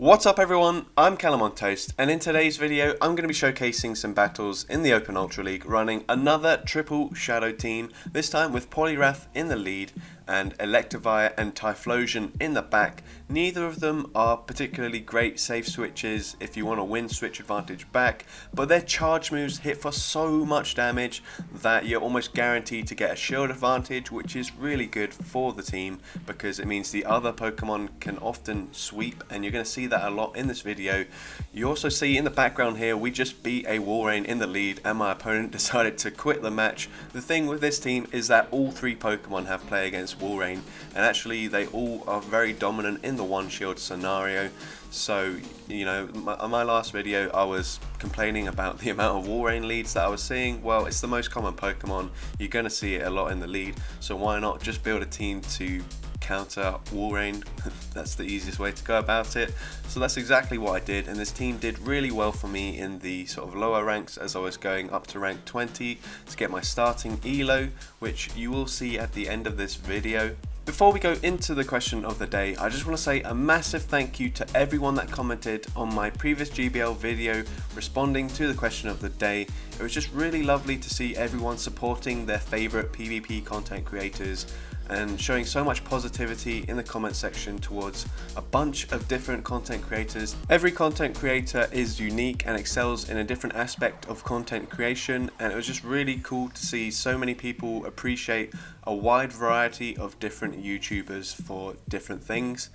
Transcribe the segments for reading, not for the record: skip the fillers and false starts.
What's up everyone, I'm Callum on Toast, and in today's video I'm going to be showcasing some battles in the Open Ultra League running another triple shadow team, this time with Poliwrath in the lead and Electivire and Typhlosion in the back. Neither of them are particularly great safe switches if you want to win switch advantage back, but their charge moves hit for so much damage that you're almost guaranteed to get a shield advantage, which is really good for the team because it means the other Pokemon can often sweep, and you're going to see that a lot in this video. You also see in the background here we just beat a Walrein in the lead and my opponent decided to quit the match. The thing with this team is that all three Pokemon have play against Walrein, and actually they all are very dominant in the one shield scenario. So, you know, on my last video I was complaining about the amount of Walrein leads that I was seeing. Well, it's the most common Pokemon, you're going to see it a lot in the lead, so why not just build a team to counter Walrein? That's the easiest way to go about it. So that's exactly what I did, and this team did really well for me in the sort of lower ranks as I was going up to rank 20 to get my starting elo, which you will see at the end of this video. Before we go into the question of the day, I just want to say a massive thank you to everyone that commented on my previous GBL video responding to the question of the day. It was just really lovely to see everyone supporting their favourite PvP content creators and showing so much positivity in the comment section towards a bunch of different content creators. Every content creator is unique and excels in a different aspect of content creation, and it was just really cool to see so many people appreciate a wide variety of different YouTubers for different things.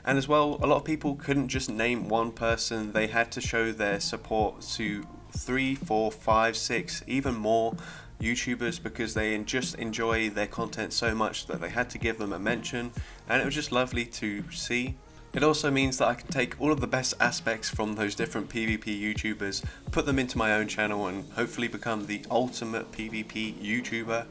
And as well, a lot of people couldn't just name one person, they had to show their support to 3, 4, 5, 6, even more YouTubers because they just enjoy their content so much that they had to give them a mention, and it was just lovely to see. It also means that I can take all of the best aspects from those different PvP YouTubers, put them into my own channel, and hopefully become the ultimate PvP YouTuber.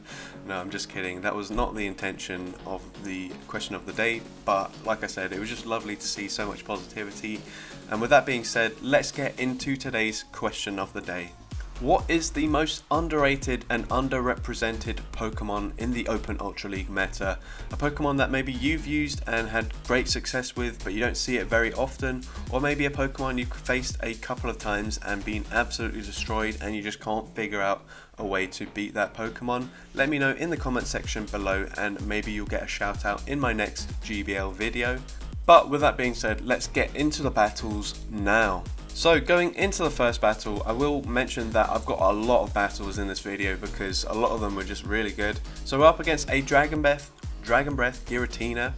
No, I'm just kidding. That was not the intention of the question of the day, but like I said, it was just lovely to see so much positivity. And with that being said, let's get into today's question of the day. What is the most underrated and underrepresented Pokemon in the Open Ultra League meta? A Pokemon that maybe you've used and had great success with but you don't see it very often, or maybe a Pokemon you've faced a couple of times and been absolutely destroyed and you just can't figure out a way to beat that Pokemon. Let me know in the comment section below and maybe you'll get a shout out in my next GBL video. But with that being said, let's get into the battles now. So going into the first battle, I will mention that I've got a lot of battles in this video because a lot of them were just really good. So we're up against a Dragon Breath, Giratina,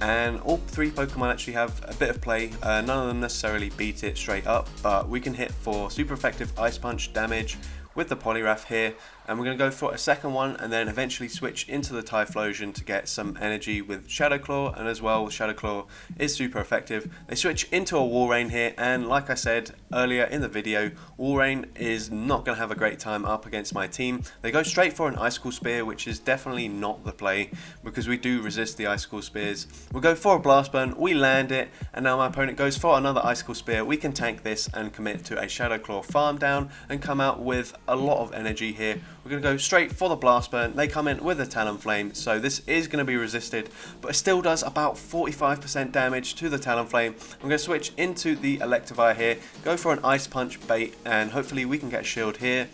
and all three Pokemon actually have a bit of play. None of them necessarily beat it straight up, but we can hit for super effective Ice Punch damage with the Poliwrath here, and we're going to go for a second one and then eventually switch into the Typhlosion to get some energy with Shadow Claw, and as well Shadow Claw is super effective. They switch into a Walrein here, and like I said earlier in the video, Walrein is not going to have a great time up against my team. They go straight for an Icicle Spear, which is definitely not the play because we do resist the Icicle Spears. We'll go for a Blast Burn, we land it, and now my opponent goes for another Icicle Spear. We can tank this and commit to a Shadow Claw farm down and come out with a lot of energy here. We're going to go straight for the Blast Burn. They come in with a Talonflame, so this is going to be resisted, but it still does about 45% damage to the Talonflame. I'm going to switch into the Electivire here, go for an Ice Punch bait, and hopefully we can get a shield here.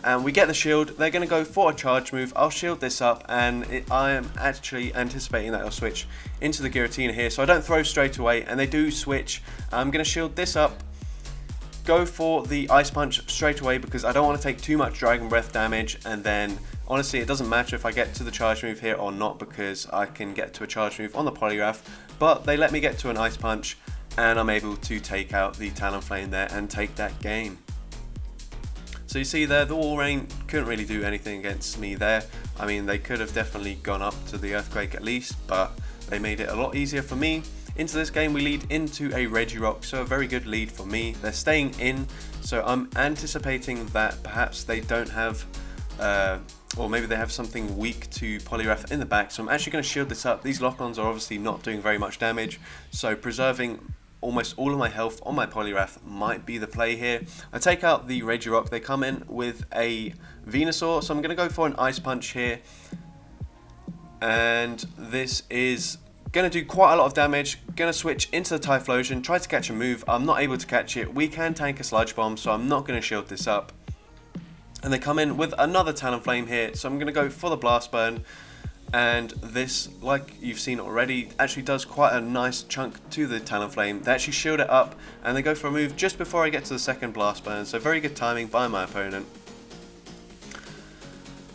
And we get the shield. They're going to go for a charge move. I'll shield this up, and I am actually anticipating that they'll switch into the Giratina here, so I don't throw straight away, and they do switch. I'm going to shield this up, go for the Ice Punch straight away because I don't want to take too much Dragon Breath damage, and then honestly it doesn't matter if I get to the charge move here or not because I can get to a charge move on the Poliwrath, but they let me get to an Ice Punch and I'm able to take out the Talonflame there and take that game. So you see there, the Walrein couldn't really do anything against me there. I mean, they could have definitely gone up to the Earthquake at least, but they made it a lot easier for me. Into this game we lead into a Regirock, so a very good lead for me. They're staying in, so I'm anticipating that perhaps they don't have, or maybe they have something weak to Poliwrath in the back, so I'm actually going to shield this up. These lock-ons are obviously not doing very much damage, so preserving almost all of my health on my Poliwrath might be the play here. I take out the Regirock, they come in with a Venusaur, so I'm going to go for an Ice Punch here, and this is Gonna do quite a lot of damage. Gonna switch into the Typhlosion, try to catch a move. I'm not able to catch it. We can tank a Sludge Bomb, so I'm not gonna shield this up. And they come in with another Talonflame here, so I'm gonna go for the Blast Burn. And this, like you've seen already, actually does quite a nice chunk to the Talonflame. They actually shield it up, and they go for a move just before I get to the second Blast Burn, so very good timing by my opponent.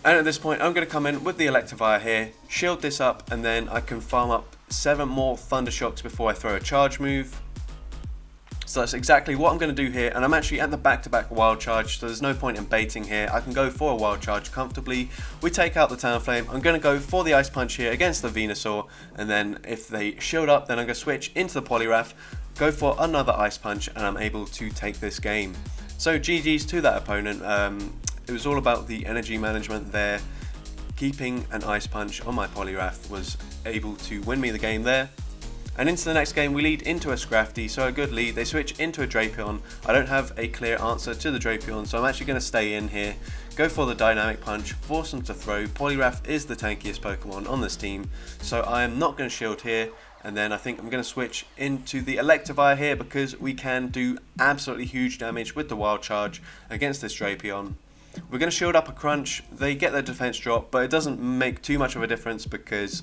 And at this point, I'm going to come in with the Electivire here, shield this up, and then I can farm up 7 more Thunder Shocks before I throw a charge move. So that's exactly what I'm going to do here, and I'm actually at the back-to-back Wild Charge, so there's no point in baiting here. I can go for a Wild Charge comfortably. We take out the Talonflame. I'm going to go for the Ice Punch here against the Venusaur, and then if they shield up, then I'm going to switch into the Poliwrath, go for another Ice Punch, and I'm able to take this game. So GG's to that opponent. It was all about the energy management there. Keeping an Ice Punch on my Poliwrath was able to win me the game there. And into the next game, we lead into a Scrafty, so a good lead. They switch into a Drapion. I don't have a clear answer to the Drapion, so I'm actually going to stay in here, go for the Dynamic Punch, force them to throw. Poliwrath is the tankiest Pokemon on this team, so I am not going to shield here. And then I think I'm going to switch into the Electivire here because we can do absolutely huge damage with the Wild Charge against this Drapion. We're going to shield up a Crunch. They get their defense drop, but it doesn't make too much of a difference because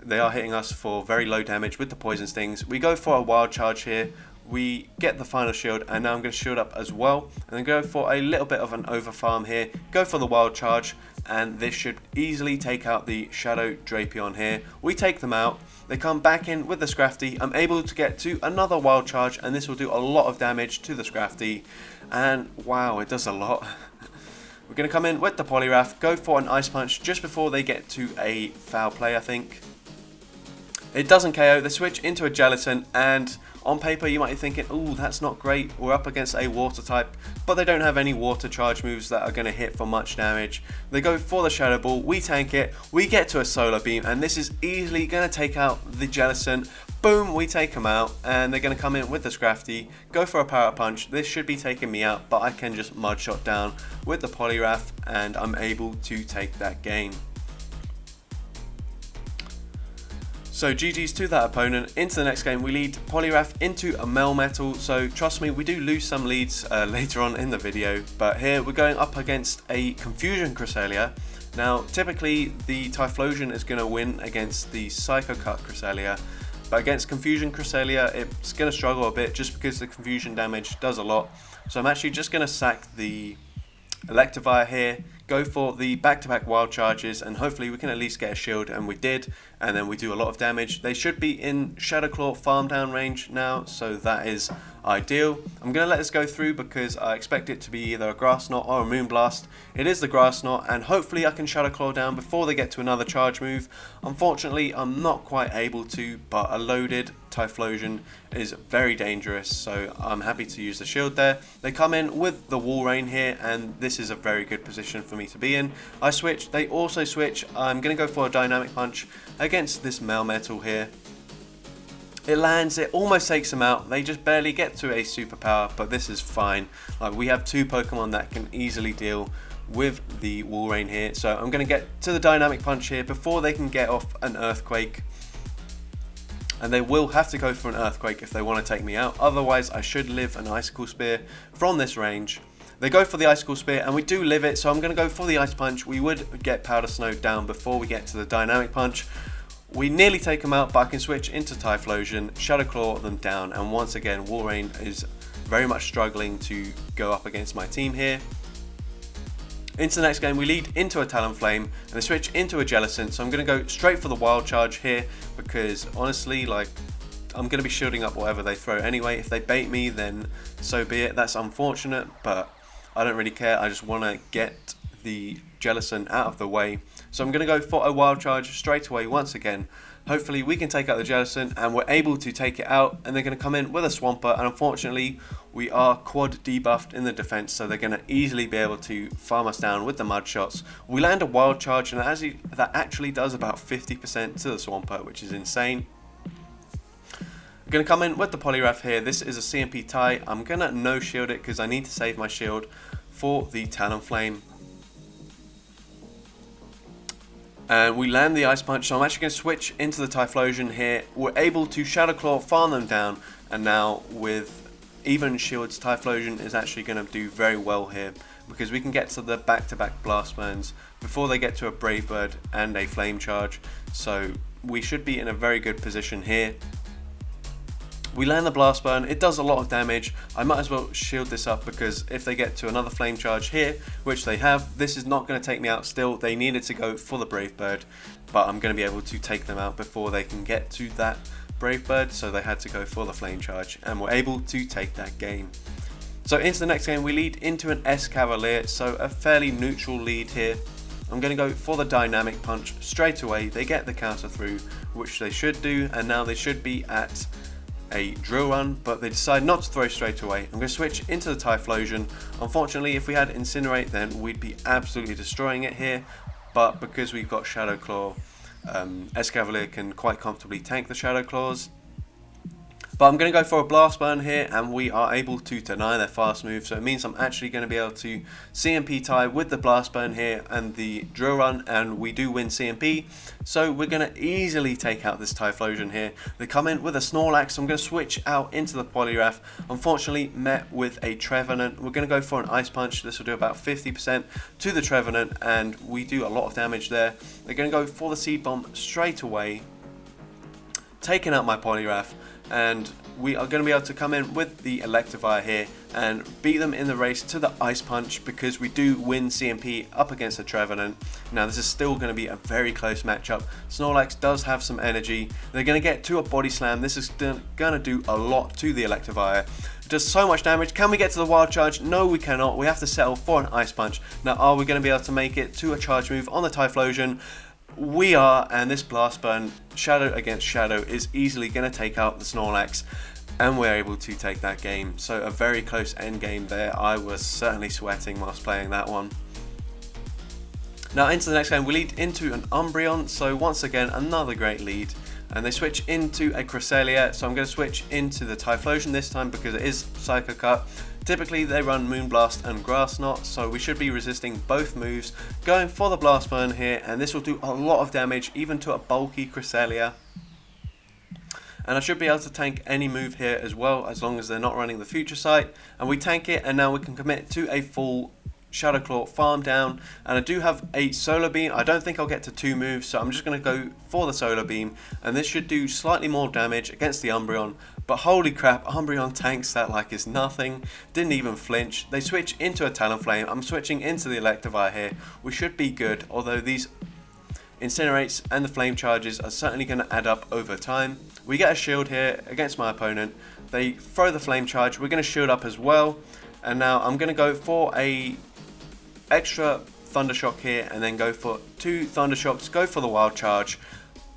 they are hitting us for very low damage with the Poison Stings. We go for a Wild Charge here. We get the final shield, and now I'm going to shield up as well. And then go for a little bit of an overfarm here. Go for the Wild Charge, and this should easily take out the Shadow Drapion here. We take them out. They come back in with the Scrafty. I'm able to get to another Wild Charge, and this will do a lot of damage to the Scrafty. And wow, it does a lot. We're going to come in with the Poliwrath, go for an Ice Punch just before they get to a Foul Play, I think. It doesn't KO, they switch into a Gelatin, and on paper you might be thinking, ooh, that's not great, we're up against a Water type, but they don't have any Water charge moves that are going to hit for much damage. They go for the Shadow Ball, we tank it, we get to a Solar Beam, and this is easily going to take out the Gelatin. Boom, we take them out, and they're going to come in with the Scrafty, go for a Power Punch. This should be taking me out, but I can just Mud Shot down with the Poliwrath, and I'm able to take that game. So GG's to that opponent. Into the next game, we lead Poliwrath into a Melmetal. So trust me, we do lose some leads later on in the video, but here we're going up against a Confusion Cresselia. Now, typically the Typhlosion is going to win against the Psycho Cut Cresselia, but against Confusion Cresselia, it's going to struggle a bit just because the Confusion damage does a lot. So I'm actually just going to sack the Electivire here, go for the back-to-back Wild Charges, and hopefully we can at least get a shield, and we did, and then we do a lot of damage. They should be in Shadow Claw farm down range now, so that is ideal. I'm going to let this go through because I expect it to be either a Grass Knot or a Moonblast. It is the Grass Knot, and hopefully I can Shadow Claw down before they get to another charge move. Unfortunately, I'm not quite able to, but a loaded Typhlosion is very dangerous, so I'm happy to use the shield there. They come in with the Walrein here, and this is a very good position for me to be in. I switch, they also switch. I'm going to go for a Dynamic Punch against this Melmetal here. It lands, it almost takes them out. They just barely get to a superpower, but this is fine. Like, we have 2 Pokemon that can easily deal with the Walrein here. So I'm going to get to the Dynamic Punch here before they can get off an Earthquake. And they will have to go for an Earthquake if they want to take me out. Otherwise, I should live an Icicle Spear from this range. They go for the Icicle Spear, and we do live it, so I'm going to go for the Ice Punch. We would get Powder Snow down before we get to the Dynamic Punch. We nearly take them out, but I can switch into Typhlosion, Shadow Claw them down, and once again, Walrein is very much struggling to go up against my team here. Into the next game, we lead into a Talonflame, and they switch into a Jellicent, so I'm going to go straight for the Wild Charge here, because honestly, like, I'm going to be shielding up whatever they throw anyway. If they bait me, then so be it. That's unfortunate, but I don't really care. I just want to get the Jellicent out of the way. So I'm going to go for a Wild Charge straight away once again. Hopefully we can take out the Jellicent, and we're able to take it out, and they're going to come in with a Swampert, and unfortunately we are quad debuffed in the defense, so they're going to easily be able to farm us down with the Mud Shots. We land a Wild Charge, and that actually does about 50% to the Swampert, which is insane. I'm going to come in with the Poliwrath here. This is a CMP tie. I'm going to no shield it because I need to save my shield for the Talonflame. And we land the Ice Punch, so I'm actually going to switch into the Typhlosion here. We're able to Shadow Claw, farm them down, and now with even shields, Typhlosion is actually going to do very well here, because we can get to the back-to-back Blast Burns before they get to a Brave Bird and a Flame Charge, so we should be in a very good position here. We land the Blast Burn, it does a lot of damage. I might as well shield this up, because if they get to another Flame Charge here, which they have, this is not going to take me out still. They needed to go for the Brave Bird, but I'm going to be able to take them out before they can get to that Brave Bird, so they had to go for the Flame Charge, and we're able to take that game. So into the next game, we lead into an Escavalier, so a fairly neutral lead here. I'm going to go for the Dynamic Punch straight away. They get the counter through, which they should do, and now they should be at a Drill Run, but they decide not to throw straight away. I'm going to switch into the Typhlosion. Unfortunately, if we had Incinerate, then we'd be absolutely destroying it here, but because we've got Shadow Claw, Escavalier can quite comfortably tank the Shadow Claws. But I'm going to go for a Blast Burn here, and we are able to deny their fast move, so it means I'm actually going to be able to CMP tie with the Blast Burn here and the Drill Run, and we do win CMP, so we're going to easily take out this Typhlosion here. They come in with a Snorlax, so I'm going to switch out into the Poliwrath, unfortunately met with a Trevenant. We're going to go for an Ice Punch. This will do about 50% to the Trevenant, and we do a lot of damage there. They're going to go for the Seed Bomb straight away, taking out my Poliwrath, and we are going to be able to come in with the Electivire here and beat them in the race to the Ice Punch, because we do win CMP up against the Trevenant. Now this is still going to be a very close matchup. Snorlax does have some energy. They're going to get to a Body Slam. This is going to do a lot to the Electivire. It does so much damage. Can we get to the Wild Charge? No, we cannot. We have to settle for an Ice Punch. Now are we going to be able to make it to a Charge move on the Typhlosion? We are, and this Blast Burn, Shadow against Shadow, is easily going to take out the Snorlax, and we're able to take that game. So a very close end game there. I was certainly sweating whilst playing that one. Now into the next game, we lead into an Umbreon, so once again another great lead, and they switch into a Cresselia, so I'm going to switch into the Typhlosion this time because it is Psycho Cut. Typically they run Moonblast and Grass Knot, so we should be resisting both moves. Going for the Blast Burn here, and this will do a lot of damage even to a bulky Cresselia. And I should be able to tank any move here as well, as long as they're not running the Future Sight. And we tank it, and now we can commit to a full Shadow Claw farm down, and I do have a Solar Beam. I don't think I'll get to 2 moves, so I'm just going to go for the Solar Beam, and this should do slightly more damage against the Umbreon. But holy crap, Umbreon tanks that like it's nothing, didn't even flinch. They switch into a Talonflame. I'm switching into the Electivire here. We should be good, although these Incinerates and the Flame Charges are certainly going to add up over time. We get a shield here against my opponent. They throw the Flame Charge. We're going to shield up as well, and now I'm going to go for a extra Thunder Shock here, and then go for 2 Thunder Shocks, go for the Wild Charge.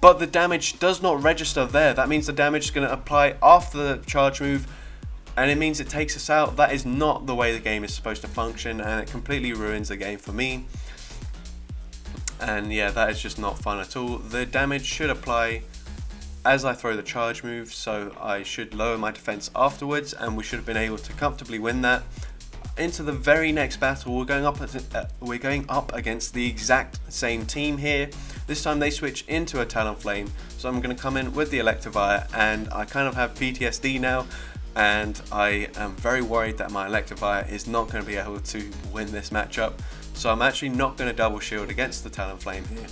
But the damage does not register there. That means the damage is going to apply after the charge move, and it means it takes us out. That is not the way the game is supposed to function, and it completely ruins the game for me. And yeah, that is just not fun at all. The damage should apply as I throw the charge move, so I should lower my defense afterwards, and we should have been able to comfortably win that. Into the very next battle, we're going up against the exact same team here. This time they switch into a Talonflame, so I'm going to come in with the Electivire, and I kind of have PTSD now, and I am very worried that my Electivire is not going to be able to win this matchup. So I'm actually not going to double shield against the Talonflame here,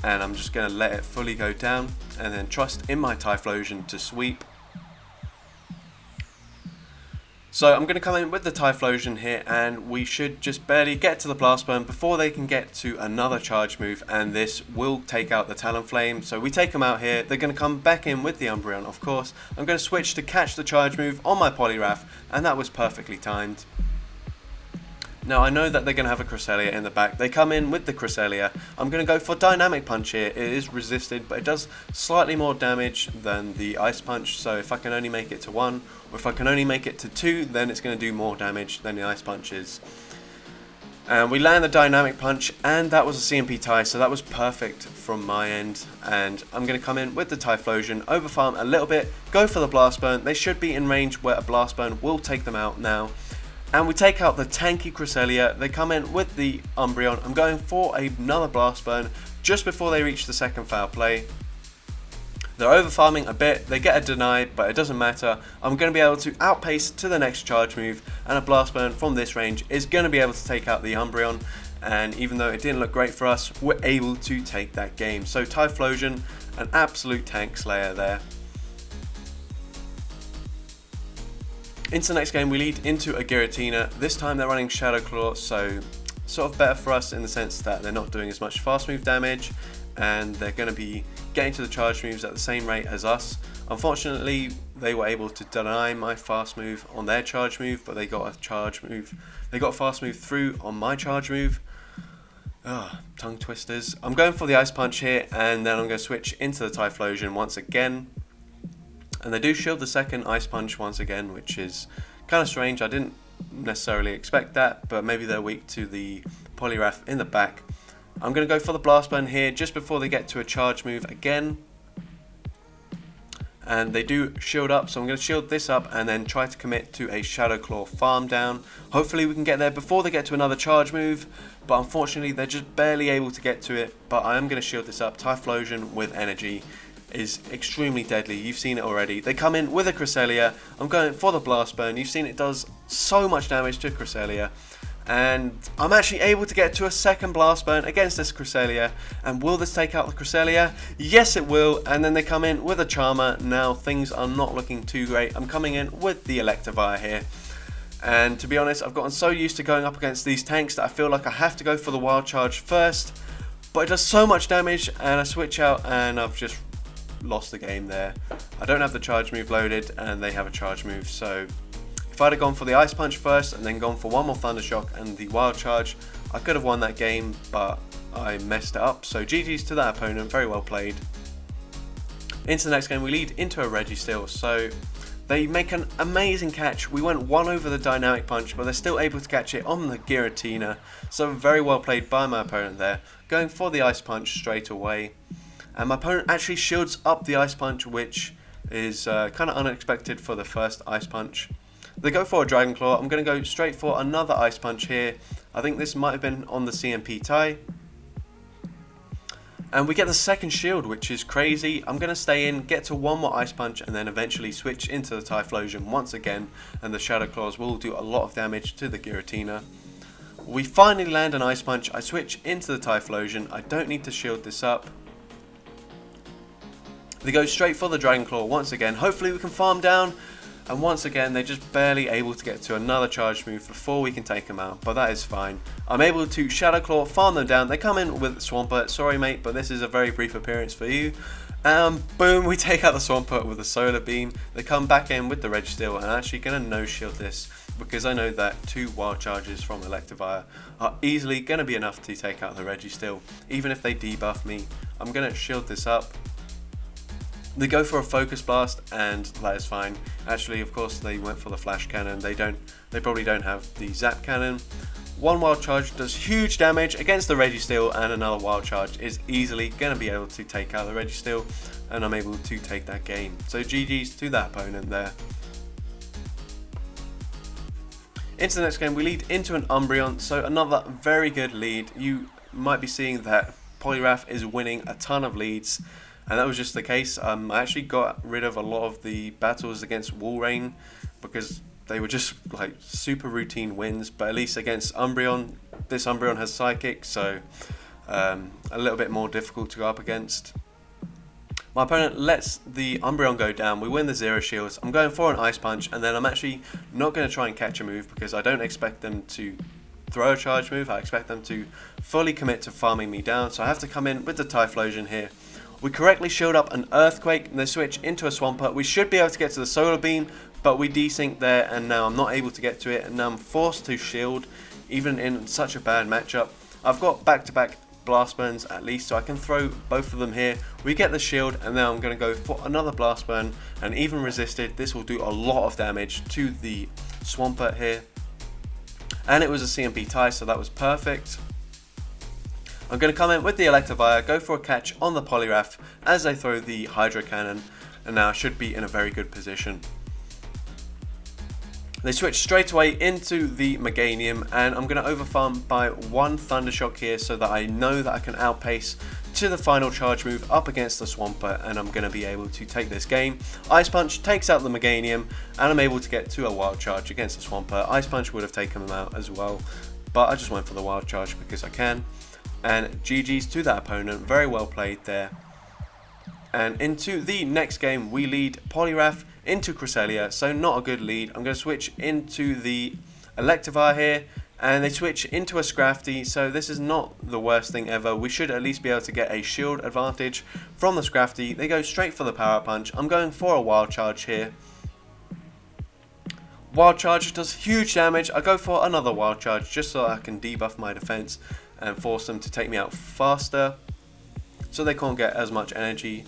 and I'm just going to let it fully go down, and then trust in my Typhlosion to sweep. So I'm going to come in with the Typhlosion here, and we should just barely get to the Blast Burn before they can get to another charge move, and this will take out the Talonflame. So we take them out here. They're going to come back in with the Umbreon, of course. I'm going to switch to catch the charge move on my Poliwrath, and that was perfectly timed. Now I know that they're going to have a Cresselia in the back. They come in with the Cresselia. I'm going to go for Dynamic Punch here. It is resisted, but it does slightly more damage than the Ice Punch. So if I can only make it to 1, or if I can only make it to 2, then it's going to do more damage than the Ice Punch is. And we land the Dynamic Punch, and that was a CMP tie, so that was perfect from my end. And I'm going to come in with the Typhlosion, overfarm a little bit, go for the Blast Burn. They should be in range where a Blast Burn will take them out now. And we take out the tanky Cresselia. They come in with the Umbreon. I'm going for another Blast Burn just before they reach the second foul play. They're over farming a bit, they get a deny, but it doesn't matter. I'm going to be able to outpace to the next charge move, and a Blast Burn from this range is going to be able to take out the Umbreon. And even though it didn't look great for us, we're able to take that game. So Typhlosion, an absolute tank slayer there. Into the next game, we lead into a Giratina. This time they're running Shadow Claw, so sort of better for us in the sense that they're not doing as much fast move damage, and they're going to be getting to the charge moves at the same rate as us. Unfortunately, they were able to deny my fast move on their charge move, but they got a charge move. They got a fast move through on my charge move. Tongue twisters. I'm going for the Ice Punch here, and then I'm going to switch into the Typhlosion once again. And they do shield the second Ice Punch once again, which is kind of strange. I didn't necessarily expect that, but maybe they're weak to the Poliwrath in the back. I'm going to go for the Blast Burn here just before they get to a charge move again. And they do shield up, so I'm going to shield this up and then try to commit to a Shadow Claw farm down. Hopefully we can get there before they get to another charge move, but unfortunately they're just barely able to get to it. But I am going to shield this up. Typhlosion with energy is extremely deadly. You've seen it already. They come in with a Cresselia. I'm going for the Blast Burn. You've seen it does so much damage to Cresselia. And I'm actually able to get to a second Blast Burn against this Cresselia. And will this take out the Cresselia? Yes, it will. And then they come in with a Charmer. Now things are not looking too great. I'm coming in with the Electivire here. And to be honest, I've gotten so used to going up against these tanks that I feel like I have to go for the Wild Charge first. But it does so much damage, and I switch out and I've just lost the game there. I don't have the charge move loaded and they have a charge move, so if I'd have gone for the Ice Punch first and then gone for one more Thunder Shock and the Wild Charge, I could have won that game, but I messed it up. So GG's to that opponent, very well played. Into the next game, we lead into a Registeel. So they make an amazing catch. We went one over the Dynamic Punch, but they're still able to catch it on the Giratina. So very well played by my opponent there, going for the Ice Punch straight away. And my opponent actually shields up the Ice Punch, which is kind of unexpected for the first Ice Punch. They go for a Dragon Claw. I'm going to go straight for another Ice Punch here. I think this might have been on the CMP tie. And we get the second shield, which is crazy. I'm going to stay in, get to one more Ice Punch, and then eventually switch into the Typhlosion once again. And the Shadow Claws will do a lot of damage to the Giratina. We finally land an Ice Punch. I switch into the Typhlosion. I don't need to shield this up. They go straight for the Dragon Claw once again. Hopefully we can farm down. And once again, they're just barely able to get to another charge move before we can take them out. But that is fine. I'm able to Shadow Claw, farm them down. They come in with Swampert. Sorry, mate, but this is a very brief appearance for you. Boom, we take out the Swampert with a Solar Beam. They come back in with the Registeel. And I'm actually going to no-shield this, because I know that 2 Wild Charges from Electivire are easily going to be enough to take out the Registeel. Even if they debuff me, I'm going to shield this up. They go for a Focus Blast, and that is fine. Actually, of course, they went for the Flash Cannon. They probably don't have the Zap Cannon. One Wild Charge does huge damage against the Registeel, and another Wild Charge is easily going to be able to take out the Registeel, and I'm able to take that game. So GG's to that opponent there. Into the next game, we lead into an Umbreon, so another very good lead. You might be seeing that Poliwrath is winning a ton of leads. And that was just the case. I actually got rid of a lot of the battles against Walrein because they were just like super routine wins. But at least against Umbreon, this Umbreon has Psychic, so a little bit more difficult to go up against. My opponent lets the Umbreon go down. We win the Zero Shields. I'm going for an Ice Punch, and then I'm actually not going to try and catch a move because I don't expect them to throw a charge move. I expect them to fully commit to farming me down. So I have to come in with the Typhlosion here. We correctly shield up an Earthquake and then switch into a Swampert. We should be able to get to the Solar Beam, but we desync there, and now I'm not able to get to it, and now I'm forced to shield, even in such a bad matchup. I've got back-to-back Blast Burns at least, so I can throw both of them here. We get the shield, and now I'm going to go for another Blast Burn, and even resisted, this will do a lot of damage to the Swampert here. And it was a CMP tie, so that was perfect. I'm going to come in with the Electivire, go for a catch on the Poliwrath as they throw the Hydro Cannon, and now I should be in a very good position. They switch straight away into the Meganium, and I'm going to overfarm by 1 Thundershock here so that I know that I can outpace to the final charge move up against the Swampert, and I'm going to be able to take this game. Ice Punch takes out the Meganium, and I'm able to get to a Wild Charge against the Swampert. Ice Punch would have taken them out as well, but I just went for the Wild Charge because I can. And GG's to that opponent, very well played there. And into the next game, we lead Poliwrath into Cresselia, so not a good lead. I'm going to switch into the Electivire here, and they switch into a Scrafty, so this is not the worst thing ever. We should at least be able to get a shield advantage from the Scrafty. They go straight for the Power Punch. I'm going for a Wild Charge here. Wild Charge does huge damage. I go for another Wild Charge just so I can debuff my defense and force them to take me out faster, so they can't get as much energy.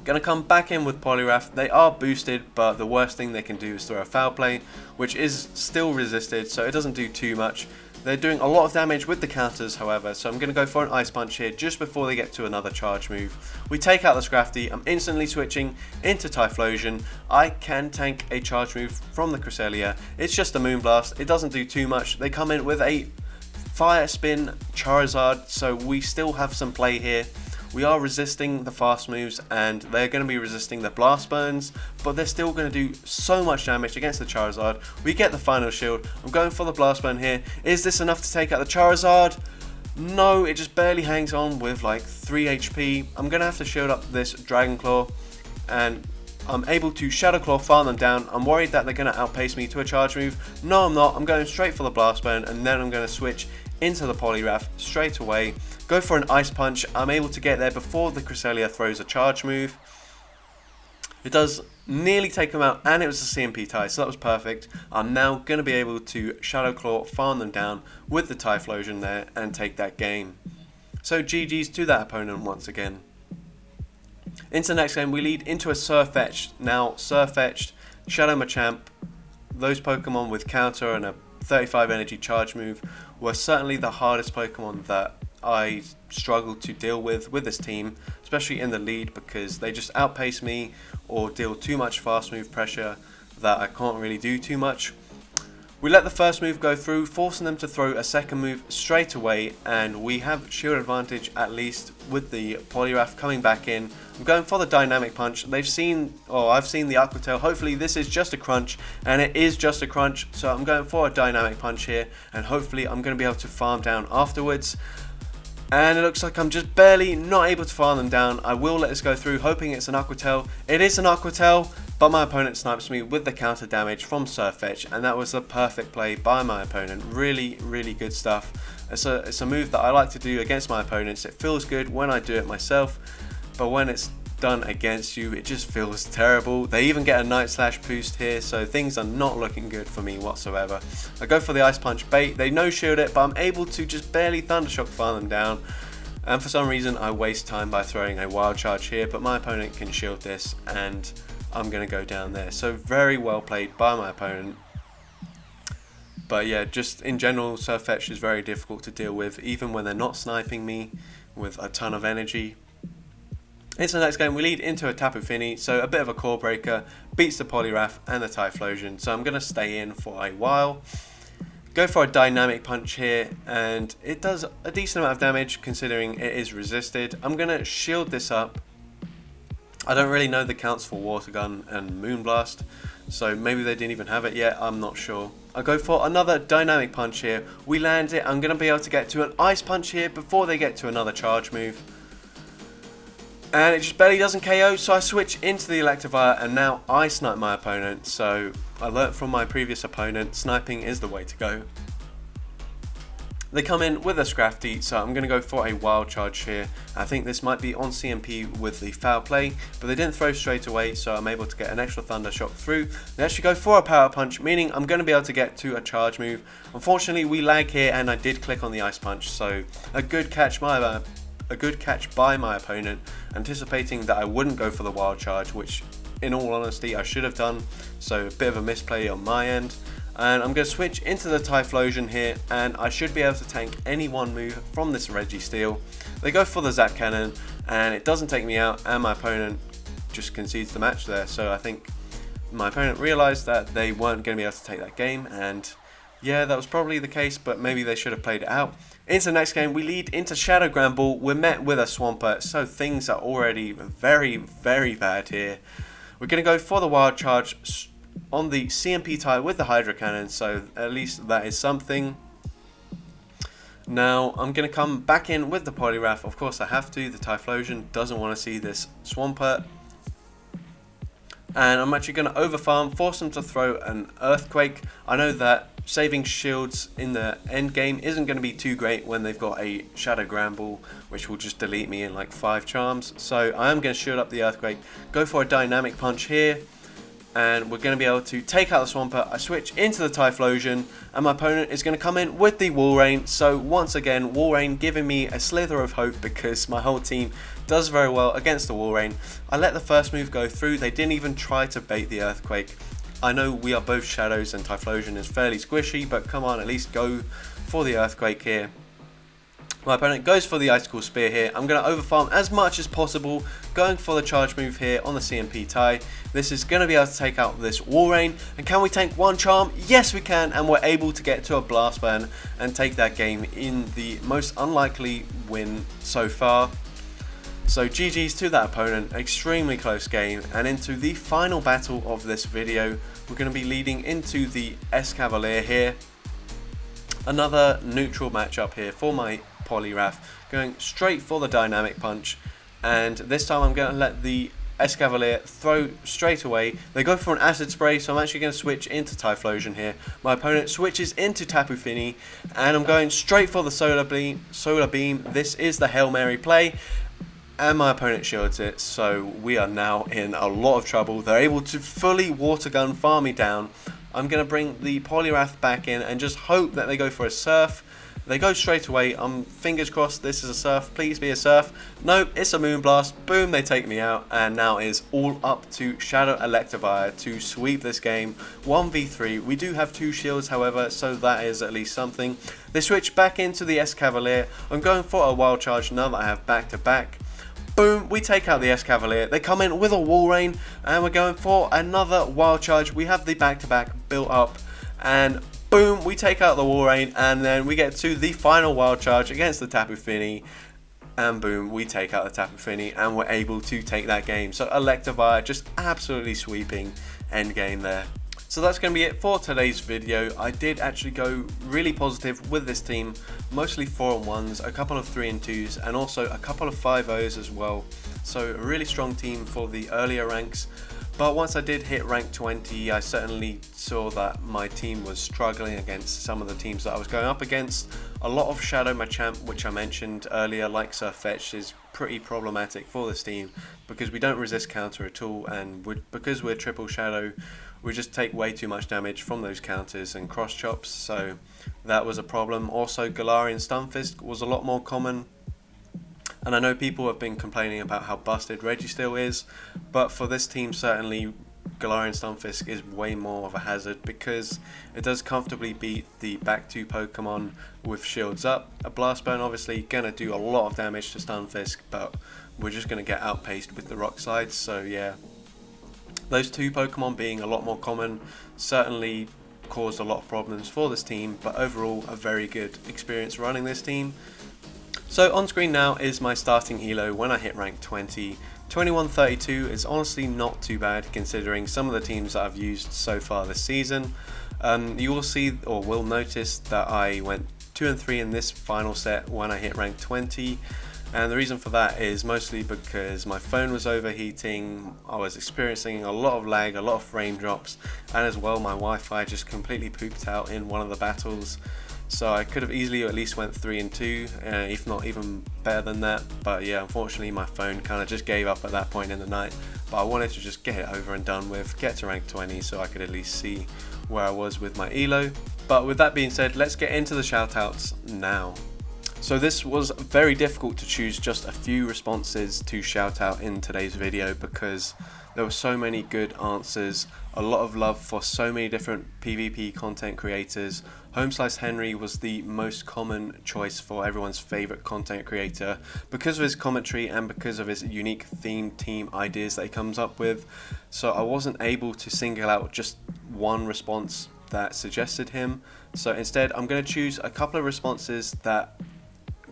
Gonna come back in with Poliwrath. They are boosted, but the worst thing they can do is throw a Foul Play, which is still resisted, so it doesn't do too much. They're doing a lot of damage with the counters, however, so I'm going to go for an Ice Punch here just before they get to another charge move. We take out the Scrafty. I'm instantly switching into Typhlosion. I can tank a charge move from the Cresselia. It's just a Moonblast. It doesn't do too much. They come in with a Fire Spin Charizard, so we still have some play here. We are resisting the fast moves, and they're going to be resisting the blast burns, but they're still going to do so much damage against the Charizard. We get the final shield. I'm going for the blast burn here. Is this enough to take out the Charizard? No, it just barely hangs on with like 3 HP. I'm going to have to shield up this Dragon Claw, and I'm able to Shadow Claw farm them down. I'm worried that they're going to outpace me to a charge move. No, I'm not. I'm going straight for the blast burn, and then I'm going to switch into the Poliwrath straight away. Go for an Ice Punch. I'm able to get there before the Cresselia throws a charge move. It does nearly take them out, and it was a CMP tie, so that was perfect. I'm now going to be able to Shadow Claw, farm them down with the Typhlosion there, and take that game. So GG's to that opponent once again. Into the next game, we lead into a Sirfetch'd. Now, Sirfetch'd, Shadow Machamp, those Pokemon with counter and a 35 energy charge move were certainly the hardest Pokemon that I struggled to deal with this team, especially in the lead, because they just outpace me or deal too much fast move pressure that I can't really do too much. We let the first move go through, forcing them to throw a second move straight away, and we have shield advantage at least with the Poliwrath coming back in. I'm going for the Dynamic Punch. I've seen the Aqua Tail. Hopefully this is just a crunch, and it is just a crunch, so I'm going for a Dynamic Punch here, and hopefully I'm going to be able to farm down afterwards. And it looks like I'm just barely not able to farm them down. I will let this go through, hoping it's an Aqua Tail. It is an Aqua Tail, but my opponent snipes me with the counter damage from Sirfetch'd, and that was the perfect play by my opponent. Really, really good stuff. It's a move that I like to do against my opponents. It feels good when I do it myself, but when it's done against you, it just feels terrible. They even get a Night Slash boost here, so things are not looking good for me whatsoever. I go for the Ice Punch bait. They no shield it, but I'm able to just barely Thundershock farm them down. And for some reason, I waste time by throwing a Wild Charge here, but my opponent can shield this, and I'm going to go down there. So very well played by my opponent. But yeah, just in general, Sirfetch'd is very difficult to deal with, even when they're not sniping me with a ton of energy. Into the next game, we lead into a Tapu Fini, so a bit of a core breaker, beats the Poliwrath and the Typhlosion, so I'm going to stay in for a while. Go for a Dynamic Punch here, and it does a decent amount of damage considering it is resisted. I'm going to shield this up. I don't really know the counts for Water Gun and Moonblast, so maybe they didn't even have it yet, I'm not sure. I go for another Dynamic Punch here. We land it. I'm going to be able to get to an Ice Punch here before they get to another charge move. And it just barely doesn't KO, so I switch into the Electivire, and now I snipe my opponent. So I learnt from my previous opponent, sniping is the way to go. They come in with a Scrafty, so I'm going to go for a Wild Charge here. I think this might be on CMP with the Foul Play, but they didn't throw straight away, so I'm able to get an extra Thunder Shock through. They actually go for a Power Punch, meaning I'm going to be able to get to a charge move. Unfortunately, we lag here, and I did click on the Ice Punch, so a good catch by my opponent, anticipating that I wouldn't go for the Wild Charge, which in all honesty I should have done, so a bit of a misplay on my end. And I'm going to switch into the Typhlosion here, and I should be able to tank any one move from this Registeel. They go for the Zap Cannon, and it doesn't take me out, and my opponent just concedes the match there. So I think my opponent realised that they weren't going to be able to take that game, and yeah, that was probably the case, but maybe they should have played it out. Into the next game, we lead into Shadow Granbull. We're met with a Swampert, so things are already very, very bad here. We're going to go for the Wild Charge on the CMP tie with the Hydro Cannon, so at least that is something. Now, I'm going to come back in with the Poliwrath. Of course, I have to. The Typhlosion doesn't want to see this Swampert. And I'm actually going to overfarm, force them to throw an Earthquake. I know that saving shields in the end game isn't going to be too great when they've got a Shadow Granbull, which will just delete me in like 5 charms. So I am going to shield up the Earthquake, go for a Dynamic Punch here, and we're going to be able to take out the Swampert. I switch into the Typhlosion, and my opponent is going to come in with the Walrein. So once again, Walrein giving me a slither of hope because my whole team does very well against the Walrein. I let the first move go through. They didn't even try to bait the Earthquake. I know we are both Shadows and Typhlosion is fairly squishy, but come on, at least go for the Earthquake here. My opponent goes for the Icicle Spear here. I'm going to overfarm as much as possible, going for the charge move here on the CMP tie. This is going to be able to take out this Walrein. And can we tank one charm? Yes, we can, and we're able to get to a Blast Burn and take that game in the most unlikely win so far. So GG's to that opponent, extremely close game, and into the final battle of this video, we're going to be leading into the Escavalier here. Another neutral matchup here for my Poliwrath, going straight for the Dynamic Punch, and this time I'm going to let the Escavalier throw straight away. They go for an Acid Spray, so I'm actually going to switch into Typhlosion here. My opponent switches into Tapu Fini, and I'm going straight for the Solar Beam. This is the Hail Mary play, and my opponent shields it, so we are now in a lot of trouble. They're able to fully Water Gun farm me down. I'm going to bring the Poliwrath back in and just hope that they go for a Surf. They go straight away. Fingers crossed this is a Surf. Please be a Surf. Nope, it's a Moonblast. Boom, they take me out. And now it is all up to Shadow Electivire to sweep this game. 1v3. We do have 2 shields, however, so that is at least something. They switch back into the Escavalier. I'm going for a Wild Charge now that I have back-to-back. Boom, we take out the Escavalier. They come in with a Walrein, and we're going for another Wild Charge. We have the back-to-back built up, and boom, we take out the Walrein, and then we get to the final Wild Charge against the Tapu Fini, and boom, we take out the Tapu Fini, and we're able to take that game. So Electivire just absolutely sweeping endgame there. So that's going to be it for today's video. I did actually go really positive with this team, mostly 4-on-1s, a couple of 3-and-2s, and also a couple of 5-0s as well. So a really strong team for the earlier ranks. But once I did hit rank 20, I certainly saw that my team was struggling against some of the teams that I was going up against. A lot of Shadow Machamp, which I mentioned earlier, like Surfetch, is pretty problematic for this team because we don't resist counter at all, and because we're triple Shadow, we just take way too much damage from those counters and cross chops, so that was a problem. Also, Galarian Stunfisk was a lot more common. And I know people have been complaining about how busted Registeel is, but for this team certainly Galarian Stunfisk is way more of a hazard because it does comfortably beat the back 2 Pokemon with shields up. A Blast Burn obviously going to do a lot of damage to Stunfisk, but we're just going to get outpaced with the Rock Slides, so yeah. Those 2 Pokemon being a lot more common certainly caused a lot of problems for this team, but overall a very good experience running this team. So on screen now is my starting elo when I hit rank 20. 2132 is honestly not too bad considering some of the teams that I've used so far this season. You will see or will notice that I went 2-3 in this final set when I hit rank 20. And the reason for that is mostly because my phone was overheating, I was experiencing a lot of lag, a lot of frame drops, and as well my Wi-Fi just completely pooped out in one of the battles. So I could have easily at least went 3-2, if not even better than that. But yeah, unfortunately my phone kind of just gave up at that point in the night. But I wanted to just get it over and done with, get to rank 20 so I could at least see where I was with my elo. But with that being said, let's get into the shoutouts now. So this was very difficult to choose just a few responses to shout out in today's video because there were so many good answers, a lot of love for so many different PvP content creators. Homeslice Henry was the most common choice for everyone's favourite content creator because of his commentary and because of his unique theme team ideas that he comes up with. So I wasn't able to single out just one response that suggested him. So instead I'm going to choose a couple of responses that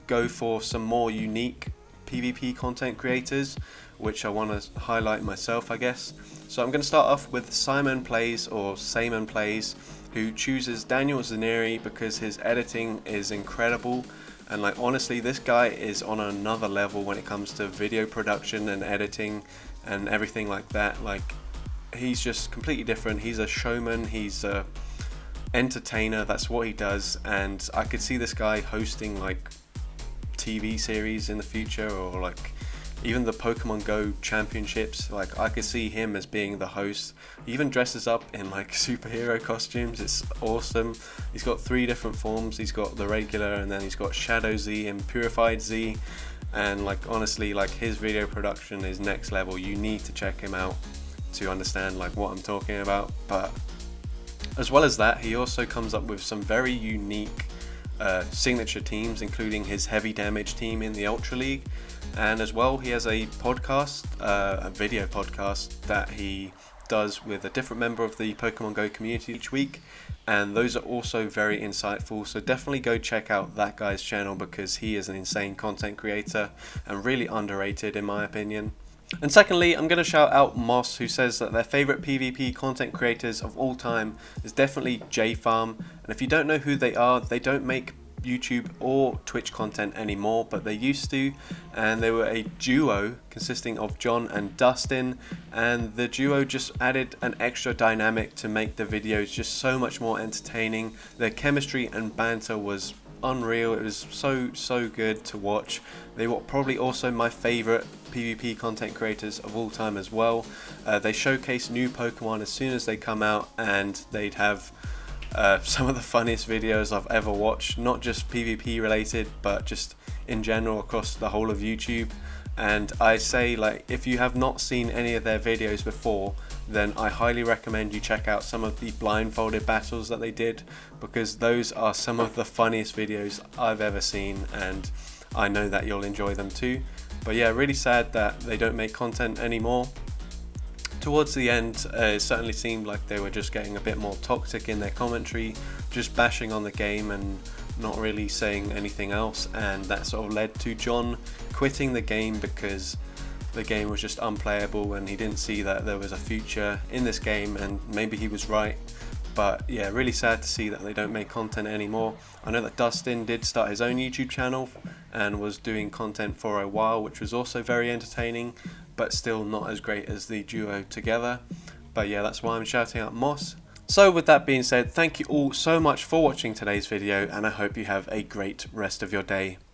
go for some more unique PvP content creators, which I want to highlight myself, I guess. So I'm going to start off with Simon Plays, or Simon Plays, who chooses Daniel Zaneri because his editing is incredible, and like honestly this guy is on another level when it comes to video production and editing and everything like that. Like he's just completely different. He's a showman, he's a entertainer, that's what he does, and I could see this guy hosting like TV series in the future, or like even the Pokemon Go championships. Like I could see him as being the host. He even dresses up in like superhero costumes. It's awesome. He's got 3 different forms. He's got the regular, and then he's got Shadow Z and Purified Z, and like honestly, like his video production is next level. You need to check him out to understand like what I'm talking about. But as well as that, he also comes up with some very unique signature teams, including his heavy damage team in the Ultra League, and as well he has a podcast, a video podcast that he does with a different member of the Pokemon Go community each week, and those are also very insightful. So definitely go check out that guy's channel because he is an insane content creator and really underrated in my opinion. And secondly, I'm going to shout out Moss, who says that their favourite PvP content creators of all time is definitely J-Farm. And if you don't know who they are, they don't make YouTube or Twitch content anymore, but they used to, and they were a duo consisting of John and Dustin, and the duo just added an extra dynamic to make the videos just so much more entertaining. Their chemistry and banter was unreal. It was so good to watch. They were probably also my favorite PvP content creators of all time as well. They showcase new Pokemon as soon as they come out, and they'd have some of the funniest videos I've ever watched, not just PvP related but just in general across the whole of YouTube. And I say, like, if you have not seen any of their videos before, then I highly recommend you check out some of the blindfolded battles that they did, because those are some of the funniest videos I've ever seen, and I know that you'll enjoy them too. But yeah, really sad that they don't make content anymore. Towards the end, it certainly seemed like they were just getting a bit more toxic in their commentary, just bashing on the game and not really saying anything else, and that sort of led to John quitting the game because the game was just unplayable and he didn't see that there was a future in this game, and maybe he was right. But yeah, really sad to see that they don't make content anymore. I know that Dustin did start his own YouTube channel and was doing content for a while, which was also very entertaining, but still not as great as the duo together. But yeah, that's why I'm shouting out Moss. So with that being said, thank you all so much for watching today's video, and I hope you have a great rest of your day.